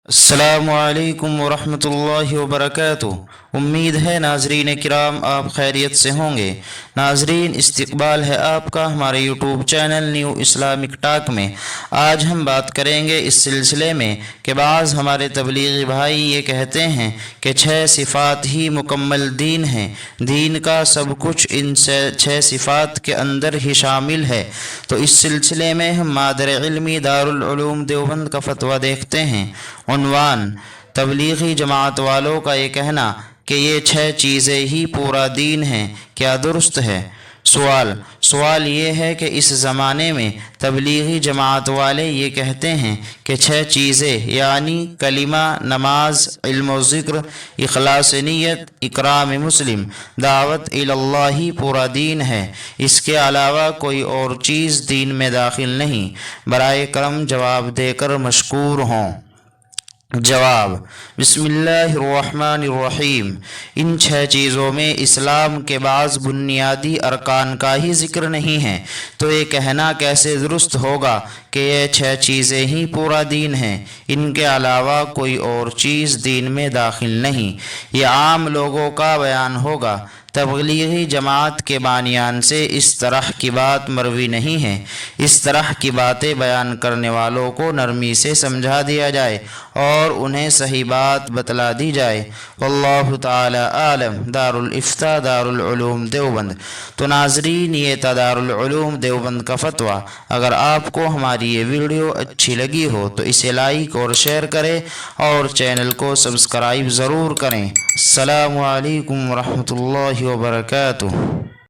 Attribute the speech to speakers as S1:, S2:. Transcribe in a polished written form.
S1: السلام علیکم ورحمۃ اللہ وبرکاتہ۔ امید ہے ناظرین کرام آپ خیریت سے ہوں گے۔ ناظرین، استقبال ہے آپ کا ہمارے YouTube channel new Islamic talk میں۔ آج ہم بات کریں گے اس سلسلے میں کہ بعض ہمارے تبلیغی بھائی یہ کہتے ہیں کہ 6 صفات ہی مکمل دین ہیں، دین کا سب کچھ ان 6 صفات کے اندر ہی شامل ہے۔ تو اس سلسلے میں ہم مادر علمی دارالعلوم دیوبند کا فتویٰ دیکھتے ہیں۔ عنوان: تبلیغی جماعت والوں کا یہ کہنا کہ یہ 6 چیزیں ہی پورا دین ہیں، کیا درست ہے؟ سوال یہ ہے کہ اس زمانے میں تبلیغی جماعت والے یہ کہتے ہیں کہ 6 چیزیں یعنی کلمہ، نماز، علم و ذکر، اخلاص نیت، اکرام مسلم، دعوت اللہ ہی پورا دین ہے، اس کے علاوہ کوئی اور چیز دین میں داخل نہیں۔ برائے کرم جواب دے کر مشکور ہوں۔ جواب: بسم اللہ الرحمن الرحیم۔ ان 6 چیزوں میں اسلام کے بعض بنیادی ارکان کا ہی ذکر نہیں ہے، تو یہ کہنا کیسے درست ہوگا کہ یہ 6 چیزیں ہی پورا دین ہیں، ان کے علاوہ کوئی اور چیز دین میں داخل نہیں؟ یہ عام لوگوں کا بیان ہوگا۔ تبلیغی جماعت کے بانیان سے اس طرح کی بات مروی نہیں ہے۔ اس طرح کی باتیں بیان کرنے والوں کو نرمی سے سمجھا دیا جائے اور انہیں صحیح بات بتلا دی جائے۔ واللہ تعالی عالم۔ دارالافتاء دارالعلوم دیوبند۔ تو ناظرین، یہ تھا دارالعلوم دیوبند کا فتویٰ۔ اگر آپ کو ہماری یہ ویڈیو اچھی لگی ہو تو اسے لائک اور شیئر کریں اور چینل کو سبسکرائب ضرور کریں۔ السلام علیکم ورحمۃ اللہ وبرکاتہ۔